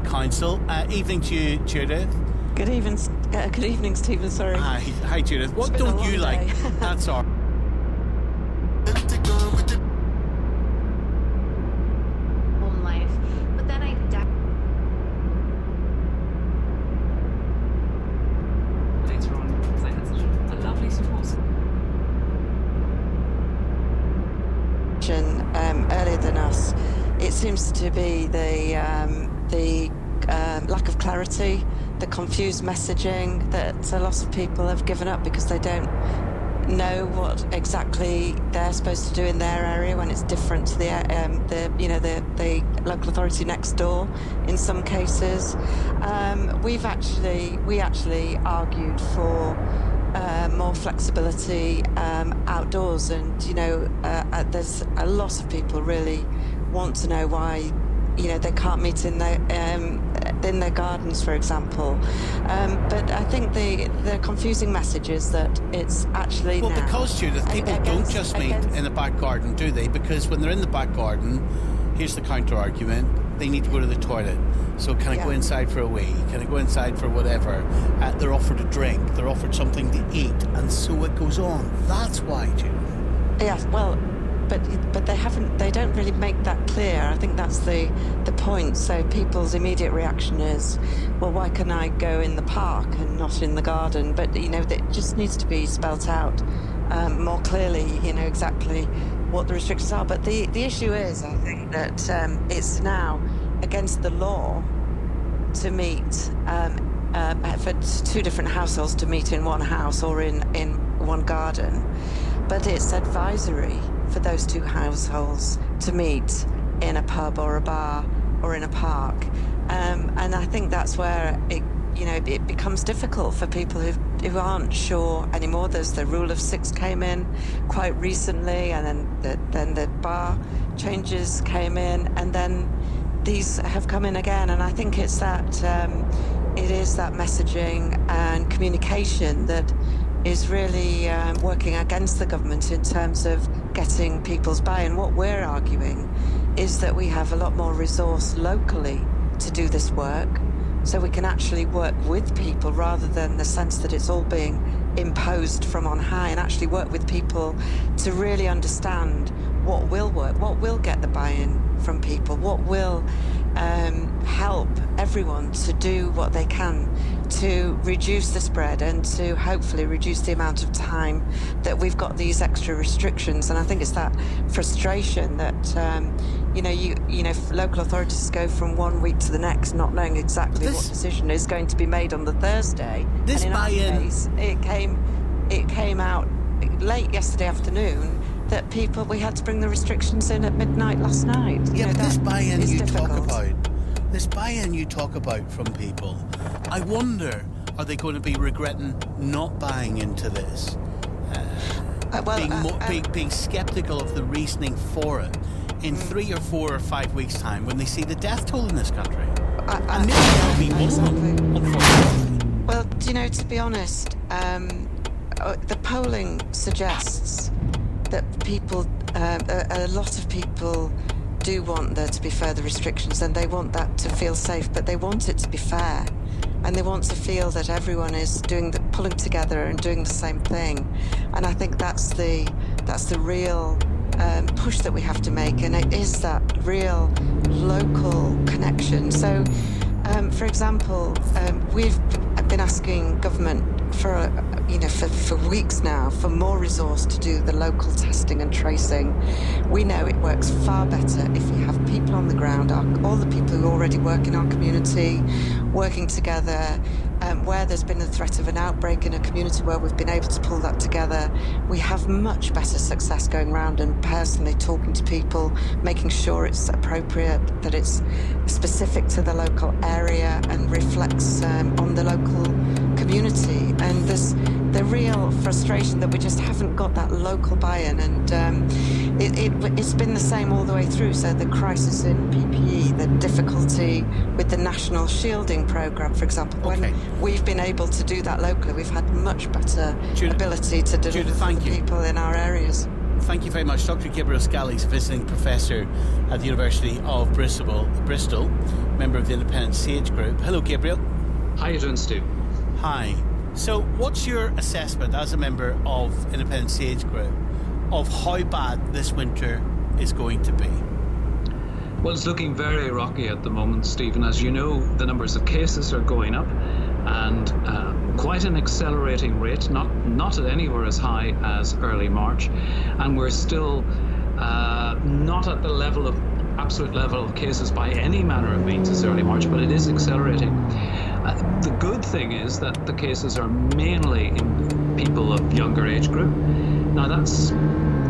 City Council. Evening to you, Judith. Good evening, Stephen. Sorry. Hi, Judith. What don't you like? That's all. Home life, but then I. Later on, because I had such a lovely support. Earlier than us, it seems to be the lack of clarity, the confused messaging that a lot of people have given up because they don't know what exactly they're supposed to do in their area when it's different to the local authority next door. In some cases, we actually argued for more flexibility outdoors, and there's a lot of people really want to know why they can't meet in their gardens, for example. But I think the confusing message is that it's actually because, Judith, people don't just meet in the back garden, do they? Because when they're in the back garden, here's the counter argument: they need to go to the toilet. So can I go inside for a wee? Can I go inside for whatever? They're offered a drink. They're offered something to eat, and so it goes on. That's why, Judith. Yes, well, but they don't really make that clear. I think that's the point. So people's immediate reaction is, well, why can I go in the park and not in the garden? But it just needs to be spelt out more clearly, exactly what the restrictions are. But the issue is, I think, that it's now against the law to meet for two different households to meet in one house or in one garden, but it's advisory for those two households to meet in a pub or a bar or in a park, and I think that's where it becomes difficult for people who aren't sure anymore. There's the rule of six came in quite recently, and then the bar changes came in, and then these have come in again. And I think it's that it is that messaging and communication that is really working against the government in terms of getting people's buy-in. What we're arguing is that we have a lot more resource locally to do this work, so we can actually work with people rather than the sense that it's all being imposed from on high, and actually work with people to really understand what will work, what will get the buy-in from people, what will help everyone to do what they can to reduce the spread and to hopefully reduce the amount of time that we've got these extra restrictions. And I think it's that frustration that local authorities go from 1 week to the next not knowing exactly what decision is going to be made on the Thursday. This and in buy-in, our case, it came out late yesterday afternoon that we had to bring the restrictions in at midnight last night. This buy-in you talk about from people, I wonder, are they going to be regretting not buying into this? Being sceptical of the reasoning for it in 3 or 4 or 5 weeks' time when they see the death toll in this country. And maybe there'll be more, unfortunately. Well, to be honest, the polling suggests that a lot of people do want there to be further restrictions, and they want that to feel safe, but they want it to be fair, and they want to feel that everyone is pulling together and doing the same thing. And I think that's the real push that we have to make, and it is that real local connection. So, for example, we've been asking government for weeks now for more resource to do the local testing and tracing. We know it works far better if we have people on the ground, all the people who already work in our community, working together. Where there's been the threat of an outbreak in a community where we've been able to pull that together, we have much better success going around and personally talking to people, making sure it's appropriate, that it's specific to the local area and reflects on the local community. And there's the real frustration that we just haven't got that local buy-in, and it's been the same all the way through. So the crisis in PPE, the difficulty with the national shielding programme, for example, when we've been able to do that locally, we've had much better ability to deliver for the people in our areas. Thank you very much. Dr. Gabriel Scally is a visiting professor at the University of Bristol, member of the Independent Sage Group. Hello, Gabriel. How are you doing, Steve? Hi. So what's your assessment as a member of Independent Sage Group of how bad this winter is going to be? Well, it's looking very rocky at the moment, Stephen. As you know, the numbers of cases are going up, and quite an accelerating rate, not at anywhere as high as early March, and we're still not at the absolute level of cases by any manner of means as early March, but it is accelerating. The good thing is that the cases are mainly in people of younger age group. Now that's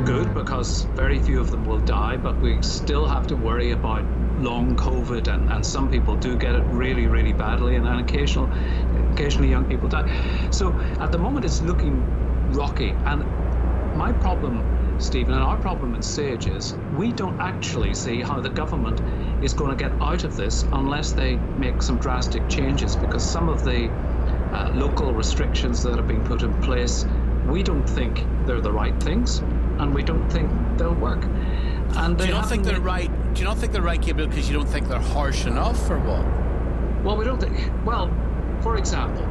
good because very few of them will die, but we still have to worry about long COVID, and some people do get it really, really badly, and occasionally young people die. So at the moment it's looking rocky, and my problem, Stephen, and our problem in Sage is we don't actually see how the government is going to get out of this unless they make some drastic changes, because some of the local restrictions that have been put in place, we don't think they're the right things, and we don't think they'll work. And do you not think they're right? Do you not think they're right, Gabriel, because you don't think they're harsh enough, or what? Well, we don't think. Well, for example,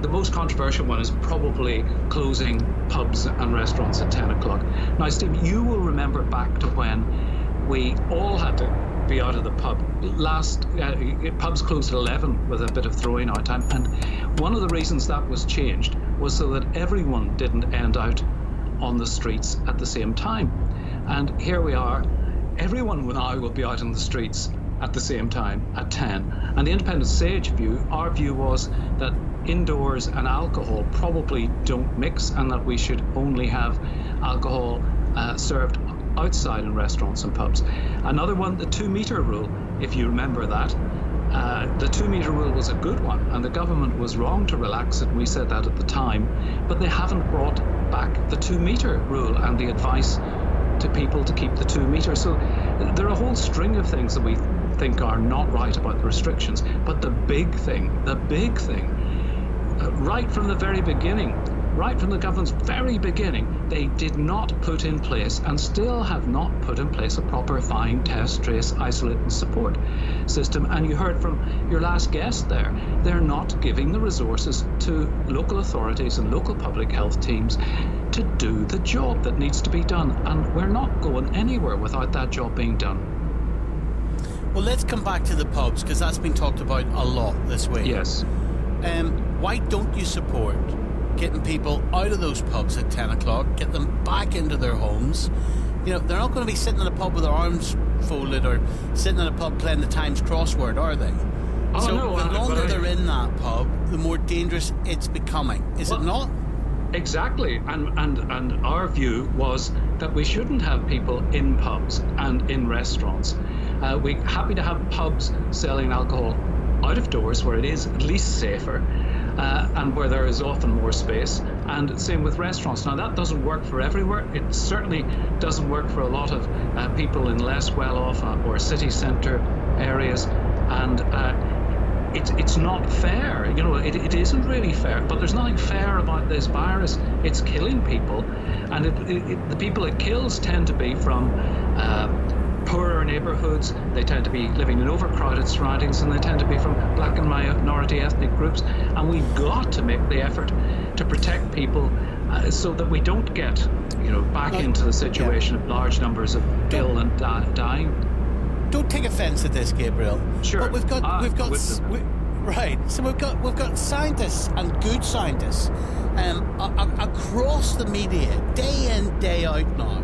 the most controversial one is probably closing pubs and restaurants at 10 o'clock. Now, Steve, you will remember back to when we all had to be out of the pub. Pubs closed at 11 with a bit of throwing out time, and one of the reasons that was changed was so that everyone didn't end out on the streets at the same time. And here we are, everyone now will be out on the streets at the same time at 10. And the Independent Sage view, our view was that indoors and alcohol probably don't mix, and that we should only have alcohol served outside in restaurants and pubs. Another one, the 2-meter rule, if you remember that. The 2-meter rule was a good one, and the government was wrong to relax it. We said that at the time, but they haven't brought back the 2-meter rule and the advice to people to keep the 2 meters. So there are a whole string of things that we think are not right about the restrictions. But the big thing, right from the very beginning, right from the government's very beginning, they did not put in place, and still have not put in place, a proper find, test, trace, isolate and support system. And you heard from your last guest there, they're not giving the resources to local authorities and local public health teams to do the job that needs to be done. And we're not going anywhere without that job being done. Well, let's come back to the pubs, because that's been talked about a lot this week. Yes. Why don't you support getting people out of those pubs at 10 o'clock, get them back into their homes? You know, they're not going to be sitting in a pub with their arms folded or sitting in a pub playing the Times crossword, are they? Oh, so no, the longer they're in that pub, the more dangerous it's becoming. Is it not? Exactly. And our view was that we shouldn't have people in pubs and in restaurants. We're happy to have pubs selling alcohol out of doors where it is at least safer, and where there is often more space, and same with restaurants. Now that doesn't work for everywhere. It certainly doesn't work for a lot of people in less well-off or city centre areas, and it's not fair. You know, it isn't really fair, but there's nothing fair about this virus. It's killing people, and the people it kills tend to be from poorer neighbourhoods. They tend to be living in overcrowded surroundings, and they tend to be from black and minority ethnic groups. And we've got to make the effort to protect people so that we don't get, back into the situation of large numbers of ill and dying. Don't take offence at this, Gabriel. Sure. But we've got right. So we've got scientists and good scientists across the media, day in, day out now.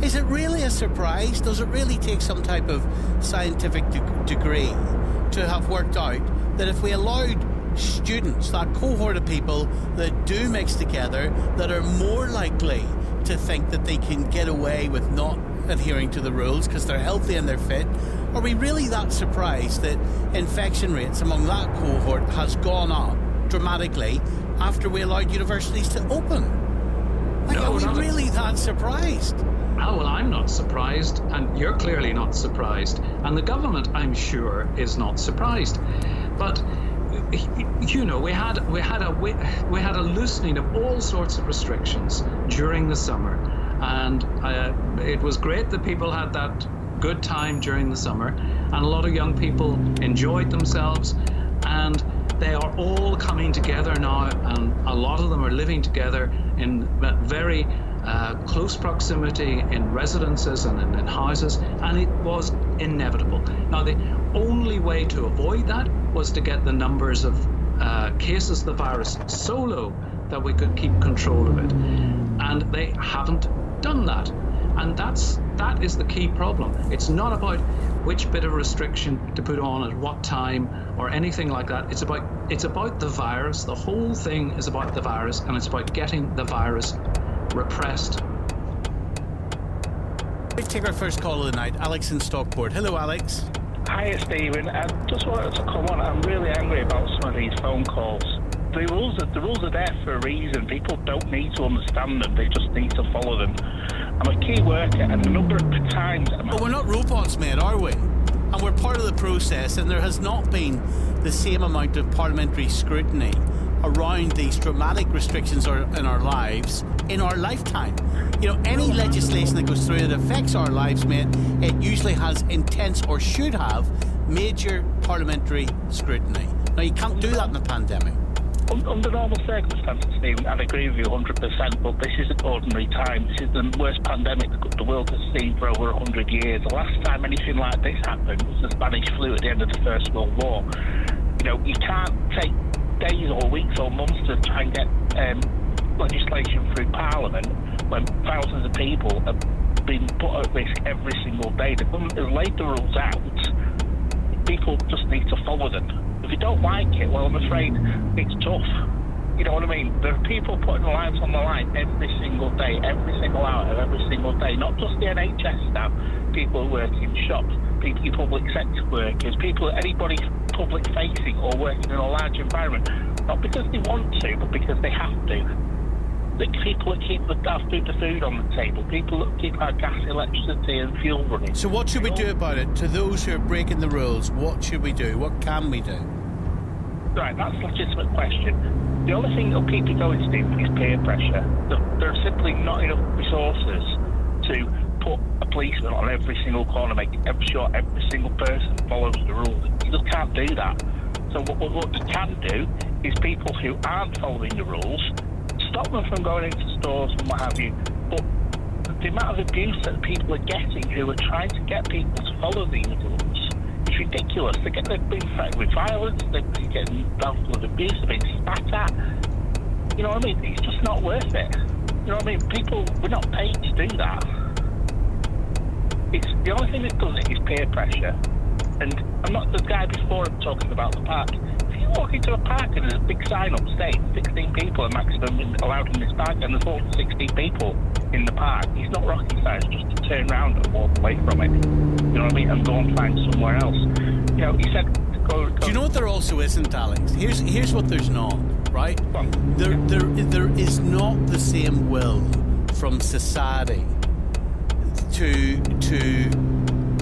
Is it really a surprise? Does it really take some type of scientific degree to have worked out that if we allowed students, that cohort of people that do mix together, that are more likely to think that they can get away with not adhering to the rules because they're healthy and they're fit, are we really that surprised that infection rates among that cohort has gone up dramatically after we allowed universities to open? Are we really that surprised? Oh, well, I'm not surprised, and you're clearly not surprised, and the government, I'm sure, is not surprised. But we had a loosening of all sorts of restrictions during the summer, And it was great that people had that good time during the summer, and a lot of young people enjoyed themselves, and they are all coming together now, and a lot of them are living together in very close proximity in residences and in houses, and it was inevitable. Now, the only way to avoid that was to get the numbers of cases of the virus so low that we could keep control of it, and they haven't done that. And that is the key problem. It's not about which bit of restriction to put on at what time or anything like that. It's about the virus. The whole thing is about the virus, and it's about getting the virus repressed. Let's take our first call of the night. Alex in Stockport. Hello, Alex. Hiya, Stephen. I just wanted to come on. I'm really angry about some of these phone calls. The rules are there for a reason. People don't need to understand them. They just need to follow them. I'm a key worker, and the number of times... But we're not robots, mate, are we? And we're part of the process, and there has not been the same amount of parliamentary scrutiny around these dramatic restrictions in our lives in our lifetime. You know, any legislation that goes through that affects our lives, mate, it usually has intense, or should have, major parliamentary scrutiny. Now, you can't do that in a pandemic. Under normal circumstances, Stephen, I'd agree with you 100%, but this isn't ordinary time. This is the worst pandemic the world has seen for over 100 years. The last time anything like this happened was the Spanish flu at the end of the First World War. You know, you can't take days or weeks or months to try and get legislation through Parliament when thousands of people have been put at risk every single day. The government has laid the rules out. People just need to follow them. If you don't like it, well, I'm afraid it's tough. You know what I mean? There are people putting their lives on the line every single day, every single hour of every single day. Not just the NHS staff, people who work in shops, people, public sector workers, people, anybody public facing or working in a large environment. Not because they want to, but because they have to. The people that keep the food on the table, people that keep our gas, electricity and fuel running. So what should we do about it? To those who are breaking the rules, what should we do? What can we do? Right, that's a legitimate question. The only thing that'll keep you going, Steve, is peer pressure. There are simply not enough resources to put a policeman on every single corner, making sure every single person follows the rules. You just can't do that. So what you can do is people who aren't following the rules, stop them from going into stores and what have you. But the amount of abuse that people are getting who are trying to get people to follow these rules is ridiculous. They've been threatened with violence, they're getting involved with abuse, they're being spat at. You know what I mean? It's just not worth it. You know what I mean? People, we're not paid to do that. It's the only thing that does it is peer pressure. And I'm not the guy before I'm talking about the park. If you walk into a park and there's a big sign up saying 16 people are maximum allowed in this park, and there's all 16 people in the park, it's not rocket science just to turn around and walk away from it. You know what I mean? And go and find somewhere else. You know, he said to go. Do you know what there also isn't, Alex? Here's what there's not, right? There is not the same will from society to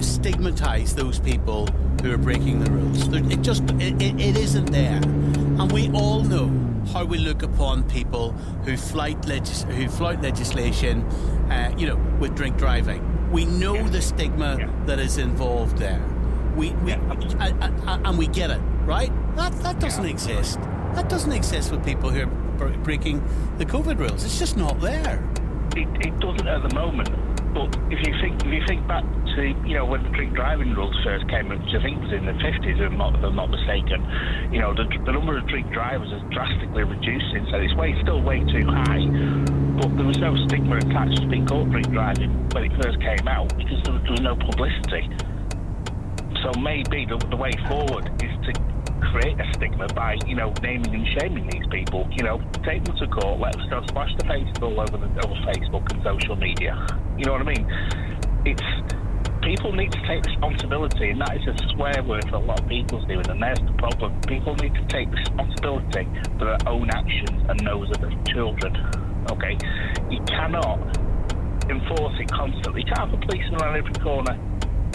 stigmatise those people who are breaking the rules. It isn't there, and we all know how we look upon people who flout legislation, with drink driving. We know the stigma that is involved there. And we get it, right? That doesn't exist. That doesn't exist with people who are breaking the COVID rules. It's just not there. It doesn't at the moment. But if you think back to when the drink driving rules first came, which I think was in the 50s, if I'm not mistaken, the number of drink drivers has drastically reduced since then. It's still way too high, but there was no stigma attached to being caught drink driving when it first came out because there was no publicity. So maybe the way forward is to create a stigma by naming and shaming these people. Take them to court, let them splash the faces all over Facebook and social media. You know what I mean? People need to take responsibility, and that is a swear word for a lot of people, Stephen, and there's the problem. People need to take responsibility for their own actions and those of their children. Okay? You cannot enforce it constantly. You can't have a policeman around every corner.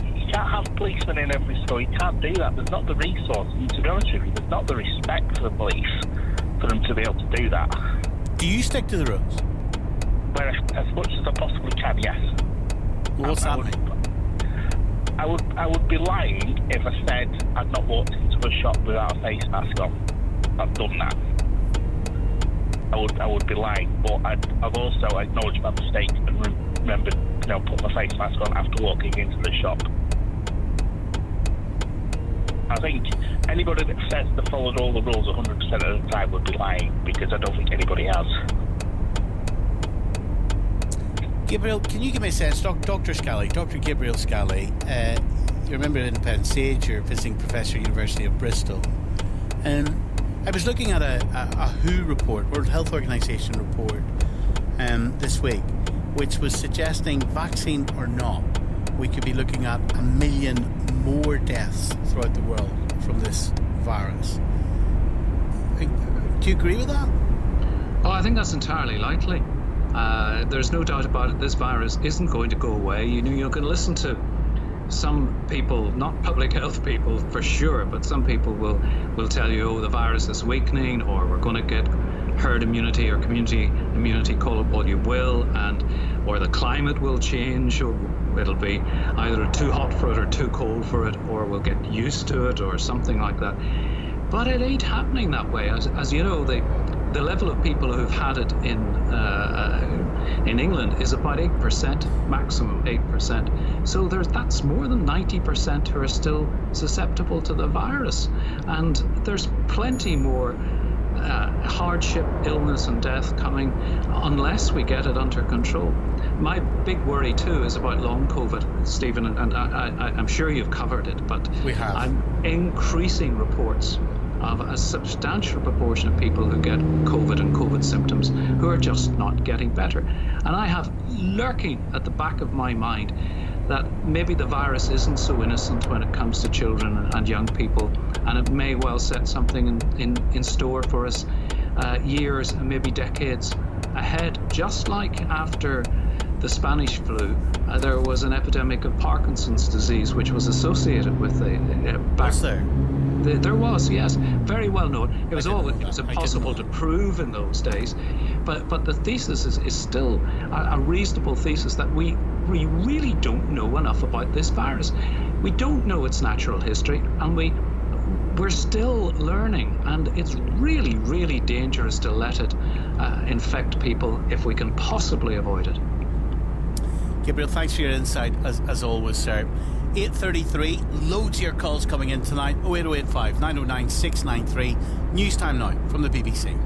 You can't have policemen in every store. You can't do that. There's not the resources, and to be honest with you, there's not the respect for the police for them to be able to do that. Do you stick to the rules? where as much as I possibly can, yes. What's that mean? I would be lying if I said I'd not walked into a shop without a face mask on. I've done that. I would be lying, but I've also acknowledged my mistake and remembered, put my face mask on after walking into the shop. I think anybody that says they followed all the rules 100% of the time would be lying, because I don't think anybody has. Gabriel, can you give me a sense, Dr. Gabriel Scally, you're a member of Independent Sage, you're a visiting professor at the University of Bristol. I was looking at a WHO report, World Health Organization report, this week, which was suggesting, vaccine or not, we could be looking at 1 million more deaths throughout the world from this virus. Do you agree with that? Oh, I think that's entirely likely. There's no doubt about it. This virus isn't going to go away. You can listen to some people, not public health people for sure, but some people will tell you, oh, the virus is weakening, or we're going to get herd immunity or community immunity, call it what you will, or the climate will change, or it'll be either too hot for it or too cold for it, or we'll get used to it or something like that. But it ain't happening that way. As you know, the level of people who've had it in England is about 8%, maximum 8%. So that's more than 90% who are still susceptible to the virus. And there's plenty more hardship, illness and death coming unless we get it under control. My big worry too is about long COVID, Stephen, and I'm sure you've covered it, but we have. I'm increasing reports of a substantial proportion of people who get COVID and COVID symptoms who are just not getting better. And I have lurking at the back of my mind that maybe the virus isn't so innocent when it comes to children and young people, and it may well set something in store for us years and maybe decades ahead. Just like after the Spanish flu, there was an epidemic of Parkinson's disease, which was associated with the Was there? There was, yes, very well known. It was impossible to prove in those days, but the thesis is still a reasonable thesis that we really don't know enough about this virus. We don't know its natural history, and we're still learning, and it's really, really dangerous to let it infect people if we can possibly avoid it. Gabriel, thanks for your insight as always, sir. 8:33, loads of your calls coming in tonight. 08085 909 693. News time now from the BBC.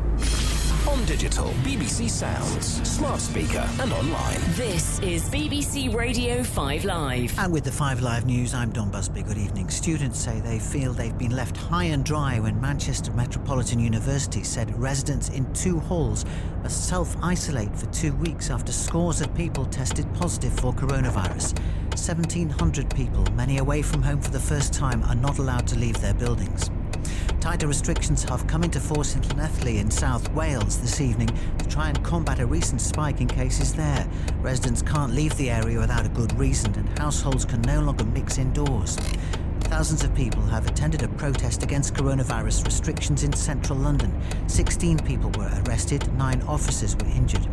On digital, BBC Sounds, smart speaker and online. This is BBC Radio 5 Live. And with the 5 Live news, I'm Don Busby. Good evening. Students say they feel they've been left high and dry when Manchester Metropolitan University said residents in 2 halls must self-isolate for 2 weeks after scores of people tested positive for coronavirus. 1,700 people, many away from home for the first time, are not allowed to leave their buildings. Tighter restrictions have come into force in Llanelli in South Wales this evening to try and combat a recent spike in cases there. Residents can't leave the area without a good reason, and households can no longer mix indoors. Thousands of people have attended a protest against coronavirus restrictions in central London. 16 people were arrested, 9 officers were injured.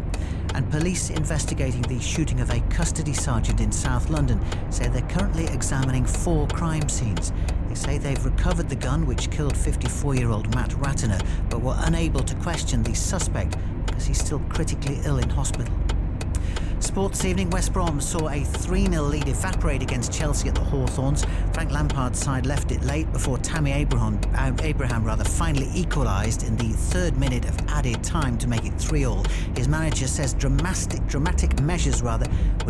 And police investigating the shooting of a custody sergeant in South London say they're currently examining 4 crime scenes. They say they've recovered the gun which killed 54-year-old Matt Ratner, but were unable to question the suspect because he's still critically ill in hospital. Sports this evening, West Brom saw a 3-0 lead evaporate against Chelsea at the Hawthorns. Frank Lampard's side left it late before Tammy Abraham finally equalised in the 3rd minute of added time to make it 3-3. His manager says dramatic measures were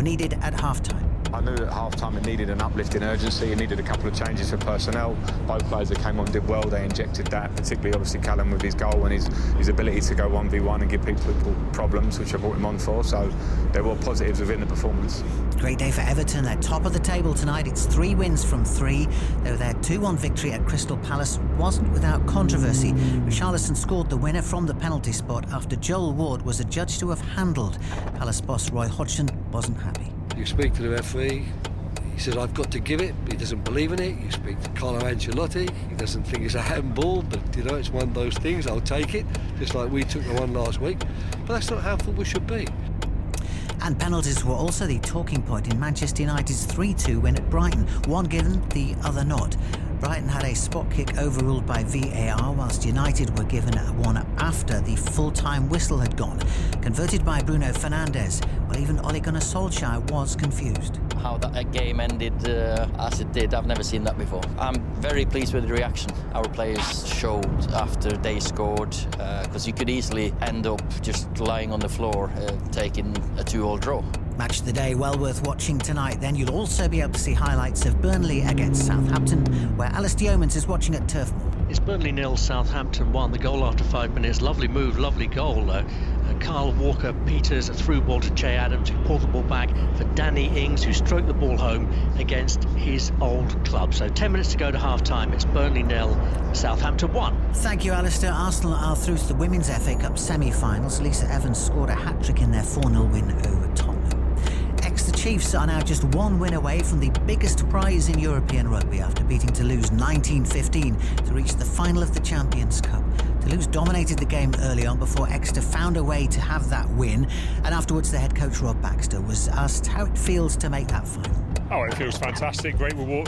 needed at half-time. I knew at half-time it needed an uplift in urgency. It needed a couple of changes for personnel. Both players that came on did well. They injected that, particularly obviously Callum with his goal and his ability to go 1v1 and give people problems, which I brought him on for. So there were positives within the performance. Great day for Everton. They're top of the table tonight. It's 3 wins from 3, though their 2-1 victory at Crystal Palace wasn't without controversy. Richarlison scored the winner from the penalty spot after Joel Ward was adjudged to have handled. Palace boss Roy Hodgson wasn't happy. You speak to the referee, he says I've got to give it, but he doesn't believe in it. You speak to Carlo Ancelotti, he doesn't think it's a handball, but it's one of those things, I'll take it, just like we took the one last week. But that's not how football should be. And penalties were also the talking point in Manchester United's 3-2 win at Brighton. One given, the other not. Brighton had a spot kick overruled by VAR, whilst United were given one after the full-time whistle had gone, converted by Bruno Fernandes, while even Ole Gunnar Solskjaer was confused. How that game ended as it did, I've never seen that before. I'm very pleased with the reaction our players showed after they scored, because you could easily end up just lying on the floor taking a 2-2 draw. Match of the day, well worth watching tonight. Then you'll also be able to see highlights of Burnley against Southampton, where Alistair Yeomans is watching at Turf Moor. It's Burnley 0, Southampton 1. The goal after 5 minutes. Lovely move, lovely goal. Kyle Walker-Peters, a through ball to Che Adams, who pulled the ball back for Danny Ings, who stroked the ball home against his old club. So 10 minutes to go to half-time. It's Burnley 0, Southampton 1. Thank you, Alistair. Arsenal are through to the Women's FA Cup semi-finals. Lisa Evans scored a hat-trick in their 4-0 win over Tottenham. The Chiefs are now just one win away from the biggest prize in European rugby after beating Toulouse 19-15 to reach the final of the Champions Cup. Toulouse dominated the game early on before Exeter found a way to have that win, and afterwards the head coach Rob Baxter was asked how it feels to make that final. Oh, it feels fantastic. Great reward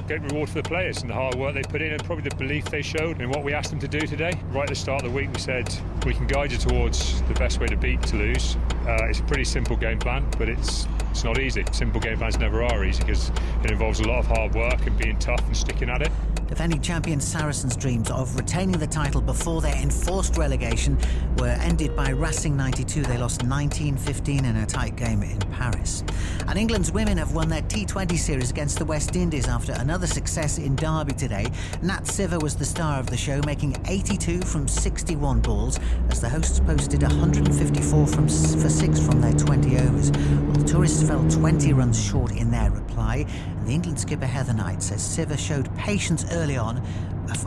for the players and the hard work they put in and probably the belief they showed in what we asked them to do today. Right at the start of the week we said we can guide you towards the best way to beat Toulouse. It's a pretty simple game plan, but it's not easy. Simple game plans never are easy because it involves a lot of hard work and being tough and sticking at it. Defending champion Saracens' dreams of retaining the title before their enforced relegation were ended by Racing 92. They lost 19-15 in a tight game in Paris. And England's women have won their T20 series against the West Indies after another success in Derby today. Nat Siver was the star of the show, making 82 from 61 balls as the hosts posted 154 for 6 from their 20 overs. Well, the tourists fell 20 runs short in their reply, and the England skipper Heather Knight says Siver showed patience early on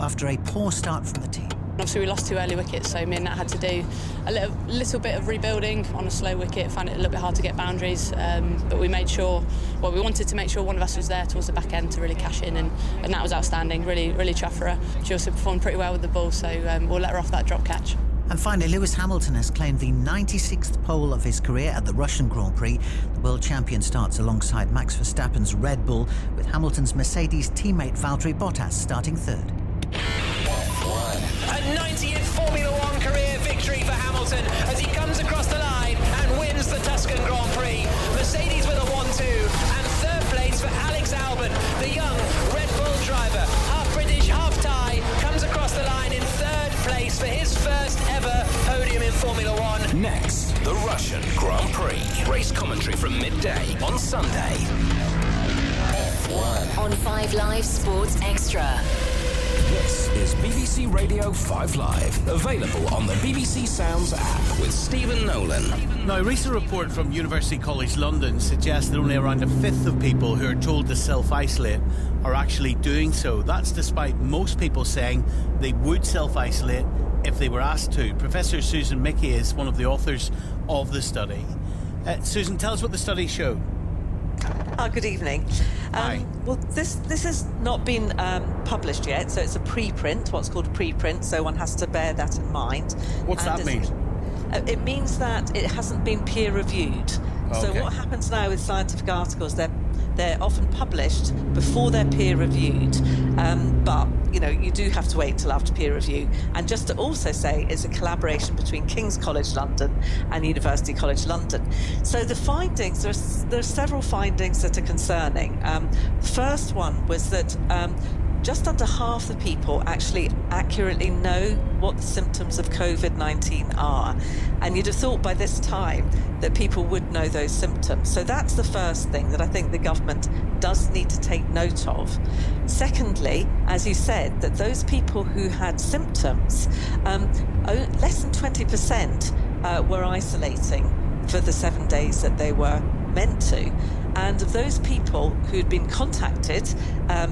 after a poor start from the team. Obviously we lost 2 early wickets, so me and Nat had to do a little bit of rebuilding on a slow wicket. Found it a little bit hard to get boundaries, but we made sure, well, we wanted to make sure one of us was there towards the back end to really cash in, and Nat was outstanding, really chuffed for her. She also performed pretty well with the ball, so we'll let her off that drop catch. And finally, Lewis Hamilton has claimed the 96th pole of his career at the Russian Grand Prix. The world champion starts alongside Max Verstappen's Red Bull, with Hamilton's Mercedes teammate Valtteri Bottas starting third. A 90th Formula One career victory for Hamilton as he comes across the line and wins the Tuscan Grand Prix. Mercedes with a 1-2, and third place for Alex Albon, the young Red Bull driver, half British, half Thai, comes across the line in third place for his first ever podium in Formula One. Next, the Russian Grand Prix. Race commentary from midday on Sunday. On 5 Live Sports Extra. This is BBC Radio 5 Live, available on the BBC Sounds app with Stephen Nolan. Now, a recent report from University College London suggests that only around a fifth of people who are told to self-isolate are actually doing so. That's despite most people saying they would self-isolate if they were asked to. Professor Susan Mickey is one of the authors of the study. Susan, tell us what the study showed. Good evening. Well, this has not been published yet, so it's a preprint, what's called a preprint, so one has to bear that in mind. What's that mean? It means that it hasn't been peer-reviewed. Okay. So what happens now with scientific articles, they're often published before they're peer-reviewed, but you do have to wait till after peer review. And just to also say, it's a collaboration between King's College London and University College London. So the findings, there are several findings that are concerning. The first one was that just under half the people actually accurately know what the symptoms of COVID-19 are. And you'd have thought by this time that people would know those symptoms. So that's the first thing that I think the government does need to take note of. Secondly, as you said, that those people who had symptoms, less than 20% were isolating for the 7 days that they were meant to. And of those people who'd been contacted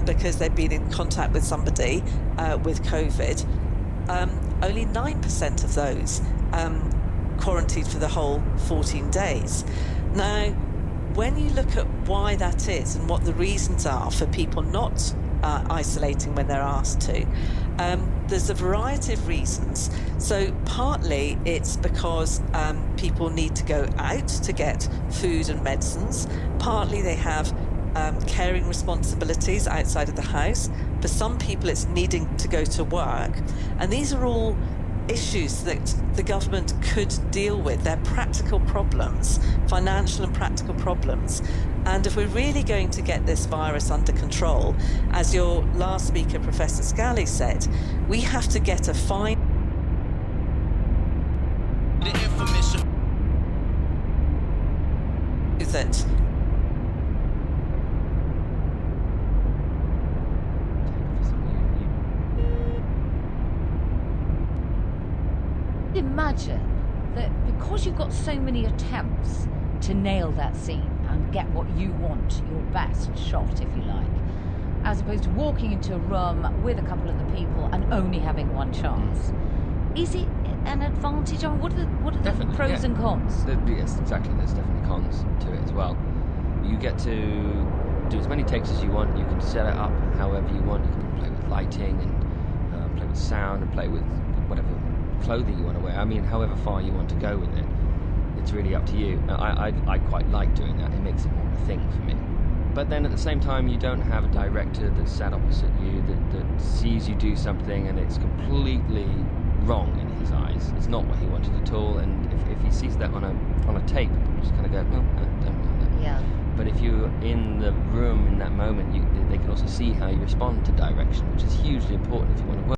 because they'd been in contact with somebody with COVID, only 9% of those quarantined for the whole 14 days. Now, when you look at why that is and what the reasons are for people not isolating when they're asked to. There's a variety of reasons. So partly it's because people need to go out to get food and medicines. Partly they have caring responsibilities outside of the house. For some people it's needing to go to work. And these are all issues that the government could deal with. They're practical problems, financial and practical problems. And if we're really going to get this virus under control, as your last speaker, Professor Scally, said, we have to get a fine... that imagine that because you've got so many attempts to nail that scene and get what you want, your best shot, if you like, as opposed to walking into a room with a couple of the people and only having one chance. Is it an advantage? I mean, what are the pros and cons? Yes, exactly. There's definitely cons to it as well. You get to do as many takes as you want. You can set it up however you want. You can play with lighting and play with sound and play with whatever clothing you want to wear. I mean, however far you want to go with it, it's really up to you. I quite like doing that. It makes it more of a thing for me. But then at the same time, you don't have a director that's sat opposite you that sees you do something and it's completely wrong in his eyes. It's not what he wanted at all. And if he sees that on a tape, you just kind of go, oh, I don't know that. Yeah. But if you're in the room in that moment, they can also see how you respond to direction, which is hugely important if you want to work.